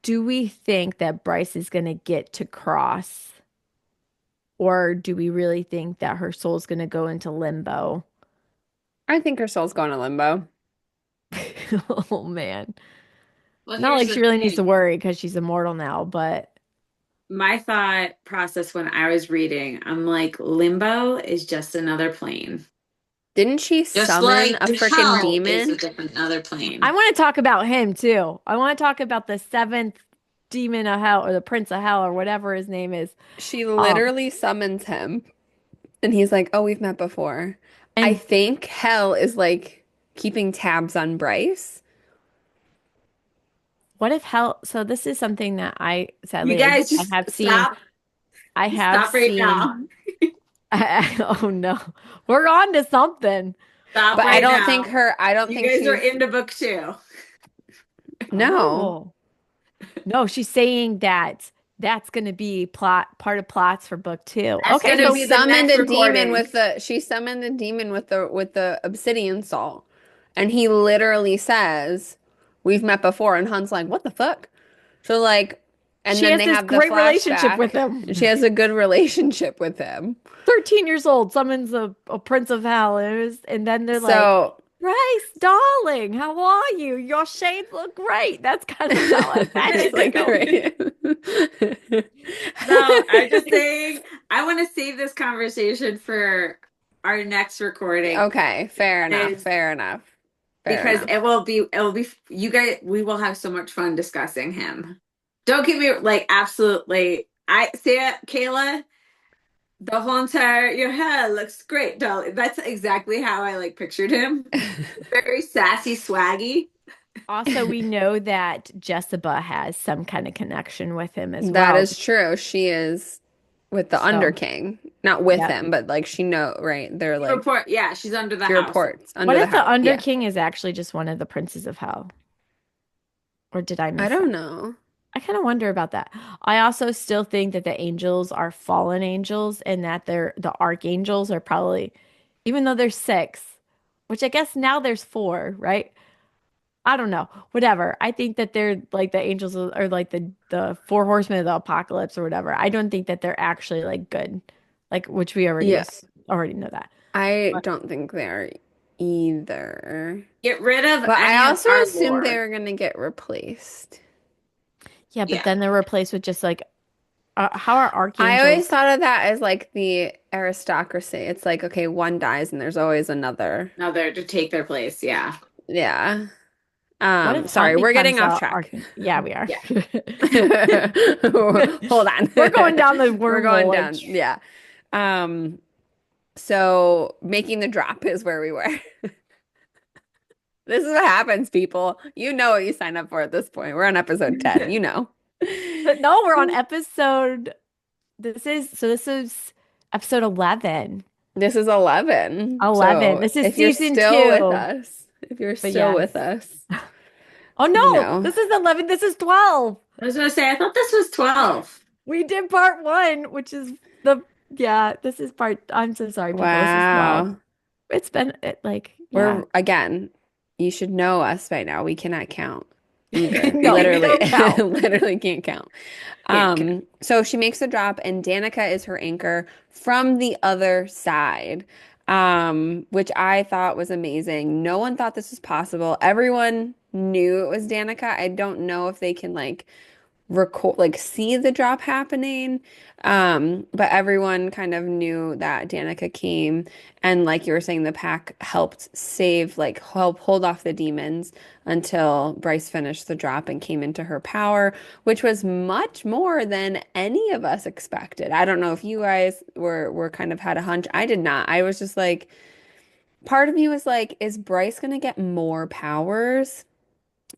do we think that Bryce is gonna get to cross, or do we really think that her soul's gonna go into limbo? I think her soul's going to limbo. Oh man. Well, Not here's like the she really needs to thing. worry because she's immortal now, but My thought process when I was reading, I'm like, limbo is just another plane. Didn't she Just summon like a freaking hell is a demon? different another I plane. want to talk about him too. I want to talk about the seventh demon of hell or the prince of hell or whatever his name is. She Um, literally summons him, and he's like, "Oh, we've met before." I and think Hell is like keeping tabs on Bryce. what if hell? So this is something that I You sadly guys I just have seen. stop. I have Stop right seen. now. Oh no, we're on to something. Stop But I right don't think now. her, I don't You think guys are she's, into book two. no. Oh no, she's saying that that's going to be part of plots for book two. That's Okay, gonna She so be the summoned next a demon recording. with the, she summoned a demon with the obsidian salt. And he literally says, "We've met before." And Hun's like, "What the fuck?" So like, and she then has they this have the great relationship flashback. with And she him. has a good relationship with him. 13 years old summons a prince of hell, and then they're like, So Bryce, darling, how are you? Your shades look great. That's kind of how I it's imagine it like going. great. No, I'm just saying I want to save this conversation for our next recording Okay, fair enough, because fair enough, fair because enough. it will be you guys we will have so much fun discussing him. Don't get me like absolutely I say it, Kayla, the whole entire your hair looks great, darling. That's exactly how I like pictured him. Very sassy, swaggy. Also, we know that Jessica has some kind of connection with him as That well. is true. She is with the Under So, King, not with yeah. him, but like she know, right? They're She like report, yeah, she's under the she house. reports What under the if the house. Under Yeah, King is actually just one of the princes of hell? Or did I I miss don't that? know. I kind of wonder about that. I also still think that the angels are fallen angels and that the archangels are probably, even though there's six, which I guess now there's four, right? I don't know. Whatever. I think that they're like the angels or like the four horsemen of the apocalypse or whatever. I don't think that they're actually like good, like which we Yeah, already know that. I But don't think they are either. Get rid of But I any of also our assumed they lore. were gonna get replaced. yeah, but Yeah. then they're replaced with just like how are I always archangels? thought of that as like the aristocracy. It's like, okay, one dies and there's always another. Another to take their place. Yeah. Yeah. What if Sorry, Hunt we're getting becomes off a track. archangel? Yeah, we are. Yeah. Hold on. We're going down the We're going wormhole. Like, down. Yeah. Um, so making the drop is where we were. This is what happens, people. You know what you sign up for at this point. We're on episode 10, you know. but no, we're on episode. This is episode 11. This is 11. 11. So This is if you're season still with 2. us, if you're But still yes. with us, Oh you no, know. this is 11. This is 12. I was gonna say, I thought this was 12. We did part 1, which is the yeah, this is part I'm so sorry, people. This is 12. Wow. It's been like, yeah. We're again, you should know us by now. We cannot count either. No, we Literally, don't count. literally can't count. Can't count. So she makes the drop, and Danica is her anchor from the other side, which I thought was amazing. No one thought this was possible. Everyone knew it was Danica. I don't know if they can like record like see the drop happening. But everyone kind of knew that Danica came and like you were saying, the pack helped save, like help hold off the demons until Bryce finished the drop and came into her power, which was much more than any of us expected. I don't know if you guys were kind of had a hunch. I did not. I was just like, part of me was like, is Bryce gonna get more powers?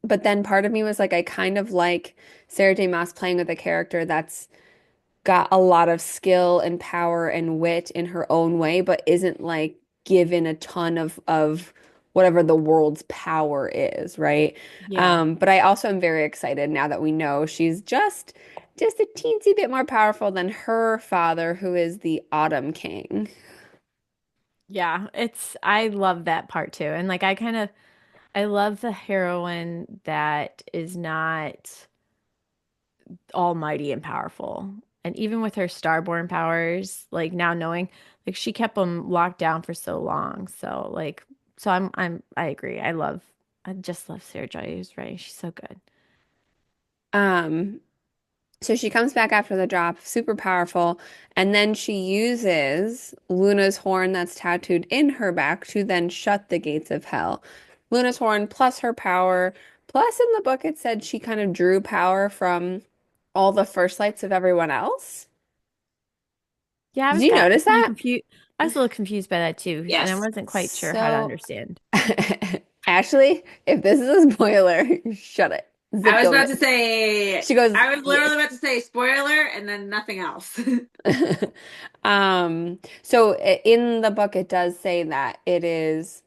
But then part of me was like, I kind of like Sarah J. Maas playing with a character that's got a lot of skill and power and wit in her own way, but isn't like given a ton of whatever the world's power is, right? Yeah. But I also am very excited now that we know she's just a teensy bit more powerful than her father, who is the Autumn King. Yeah, I love that part too. And like I love the heroine that is not almighty and powerful. And even with her starborn powers, like now knowing, like she kept them locked down for so long. So like, so I agree. I just love Sarah J. Ray. She's so good. Um, So she comes back after the drop, super powerful, and then she uses Luna's horn that's tattooed in her back to then shut the gates of hell. Luna's horn plus her power, plus in the book it said she kind of drew power from all the first lights of everyone else. Yeah, Did you notice kind of that? confused. I was a little confused by that too, and I Yes. wasn't quite sure how to So, understand. Ashley, if this is a spoiler, shut it. Zip I was code about to it. say, She goes, I was yes. literally about to say spoiler and then nothing else. So in the book, it does say that it is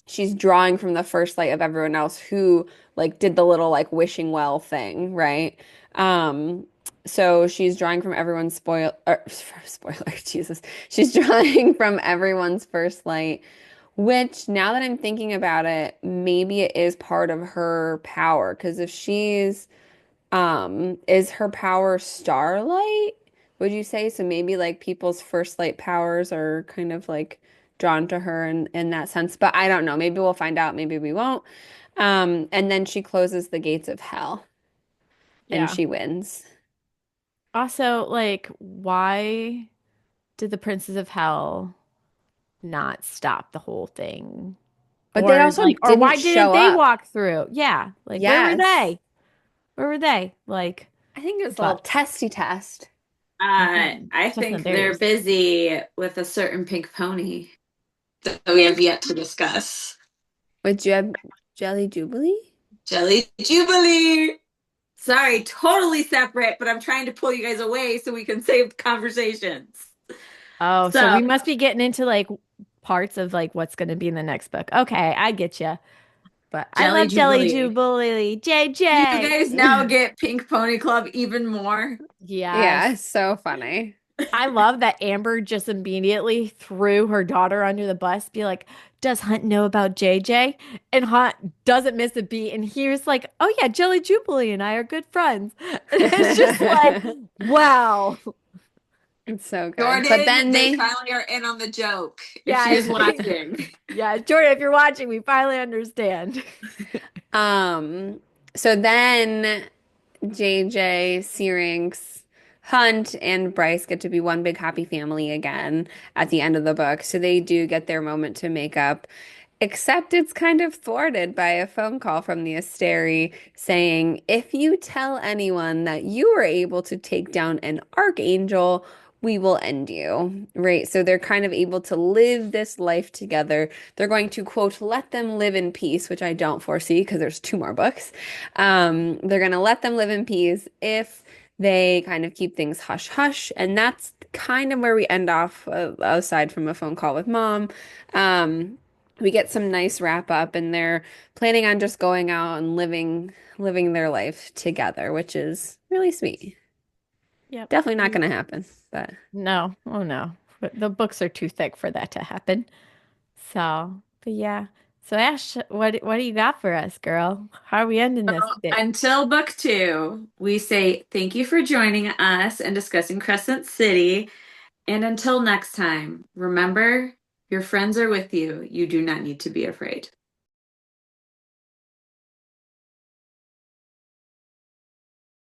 she's drawing from the first light of everyone else who like did the little like wishing well thing, right? Um, so she's drawing from everyone's spoiler, Jesus. She's drawing from everyone's first light, which now that I'm thinking about it, maybe it is part of her power. Because if she's is her power starlight? Would you say? So maybe like people's first light powers are kind of like drawn to her in that sense. But I don't know. Maybe we'll find out. Maybe we won't. And then she closes the gates of hell and Yeah. she wins. Also, like, why did the Princes of Hell not stop the whole thing? But they also Or didn't why didn't show they up. walk through? Yeah, like where were Yes. they? Where were they? Like, I think it was a little but testy test. I just think they're theirs. busy with a certain pink pony that we have yet to discuss. With Jelly Jubilee? Jelly Jubilee. Sorry, totally separate, but I'm trying to pull you guys away so we can save conversations. Oh, so So, we must be getting into like parts of like what's going to be in the next book. Okay, I get you. But I Jelly love Jelly Jubilee. Jubilee, You JJ. guys now get Pink Pony Club even more. Yeah, Yes. it's so funny. I love that Amber just immediately threw her daughter under the bus, be like, does Hunt know about JJ? And Hunt doesn't miss a beat. And he was like, oh yeah, Jelly Jubilee and I are good friends. And it's just like, wow. It's so good. But Jordan, then they they finally are in on the joke if she Yeah. is watching. Yeah. Jordan, if you're watching, we finally understand. Um, so then JJ, Syrinx, Hunt and Bryce get to be one big happy family again at the end of the book. So they do get their moment to make up. Except it's kind of thwarted by a phone call from the Asteri saying, if you tell anyone that you were able to take down an archangel, we will end you. Right? So they're kind of able to live this life together. They're going to, quote, let them live in peace, which I don't foresee because there's two more books. They're going to let them live in peace if they kind of keep things hush hush. And that's kind of where we end off, aside from a phone call with mom. We get some nice wrap up and they're planning on just going out and living their life together, which is really sweet. Yep. Definitely not going to happen, but No, oh no. But the books are too thick for that to happen. So, but yeah. So Ash, what do you got for us, girl? How are we ending this bit? Until book two, we say thank you for joining us and discussing Crescent City. And until next time, remember, your friends are with you. You do not need to be afraid.